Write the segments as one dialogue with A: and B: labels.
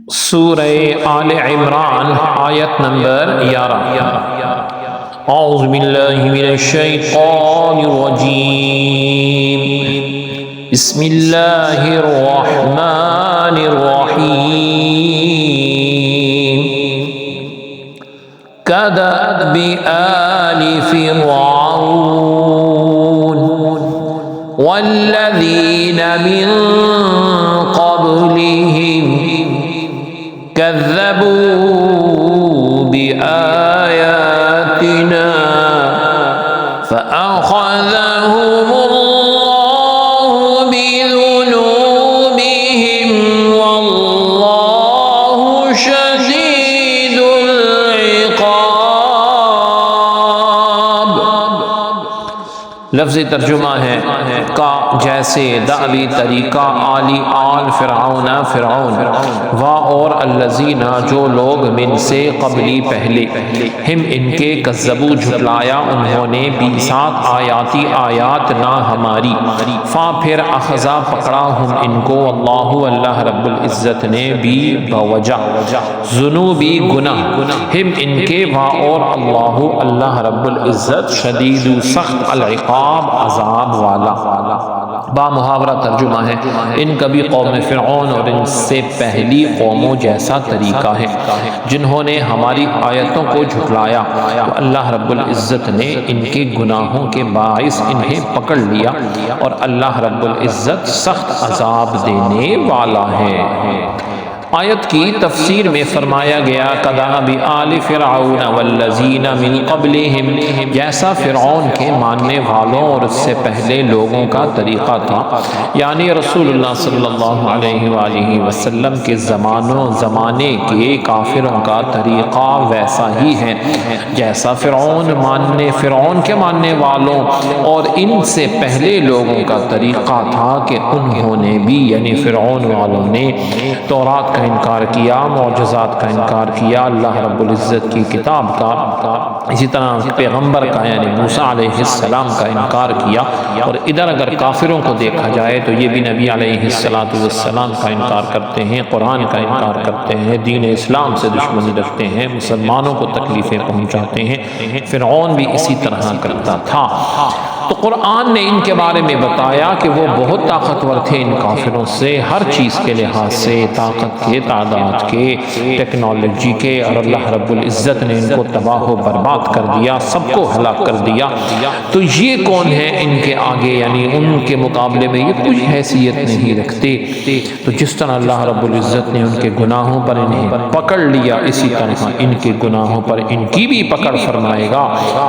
A: سورہ آل عمران آیت نمبر 11۔ اعوذ باللہ من الشیطان الرجیم، بسم اللہ الرحمن الرحیم۔ كدأب آل فرعون والذین من قبلهم كذبوا بآياتنا فأخذهم الله بذنوبهم والله شديد العقاب۔ لفظ ترجمہ ہے کا جیسے دعوی طریقہ آل فرعون و اور الذین جو لوگ من سے قبلی پہلے ہم ان کے کذبو جھٹلایا انہوں نے بیسات آیات نہ ہماری فا پھر اخذا پکڑا ہم ان کو اللہ رب العزت نے بھی بوجہ ذنوبی گناہ ہم ان کے و اور اللہ رب العزت شدید سخت العقاب عذاب والا۔ با محاورہ ترجمہ ہے ان کا بھی قوم فرعون اور ان سے پہلی قوموں جیسا طریقہ ہے جنہوں نے ہماری آیتوں کو جھٹلایا تو اللہ رب العزت نے ان کے گناہوں کے باعث انہیں پکڑ لیا اور اللہ رب العزت سخت عذاب دینے والا ہے۔ آیت کی تفسیر میں فرمایا گیا کدأب آل فرعون والذین من قبلہم، جیسا فرعون کے ماننے والوں اور اس سے پہلے لوگوں کا طریقہ تھا، یعنی رسول اللہ صلی اللہ علیہ وآلہ وسلم کے زمانے کے کافروں کا طریقہ ویسا ہی ہے جیسا فرعون کے ماننے والوں اور ان سے پہلے لوگوں کا طریقہ تھا کہ انہوں نے بھی یعنی فرعون والوں نے تورات کا انکار کیا، معجزات کا انکار کیا، اللہ رب العزت کی کتاب کا، اسی طرح پیغمبر کا یعنی موسیٰ علیہ السلام کا انکار کیا۔ اور ادھر اگر کافروں کو دیکھا جائے تو یہ بھی نبی علیہ السلام کا انکار کرتے ہیں، قرآن کا انکار کرتے ہیں، دین اسلام سے دشمنی رکھتے ہیں، مسلمانوں کو تکلیفیں پہنچاتے ہیں۔ فرعون بھی اسی طرح کرتا تھا۔ تو قرآن نے ان کے بارے میں بتایا کہ وہ بہت طاقتور تھے ان کافروں سے، ہر چیز کے لحاظ سے، طاقت کے، تعداد کے، ٹیکنالوجی کے، اور اللہ رب العزت نے ان کو تباہ و برباد کر دیا، سب کو ہلاک کر دیا۔ تو یہ کون ہے ان کے آگے، یعنی ان کے مقابلے میں یہ کچھ حیثیت نہیں رکھتے۔ تو جس طرح اللہ رب العزت نے ان کے گناہوں پر انہیں پکڑ لیا، اسی طرح ان کے گناہوں پر ان کی بھی پکڑ فرمائے گا،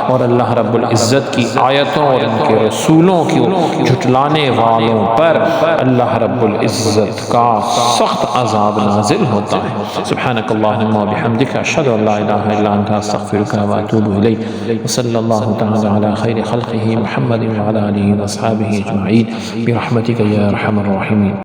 A: اور اللہ رب العزت کی آیتوں اور ان کے رسولوں کو جھٹلانے والوں پر اللہ رب العزت کا سخت عذاب نازل ہوتا ہے۔ سبحانک اللہم و بحمدک، اشہد ان لا الہ الا انت، استغفرک و اتوب الیک، وصلی اللہ تعالی علی خیر خلقہ محمد وعلی آلہ وصحبہ اجمعین برحمتک یا ارحم الراحمین۔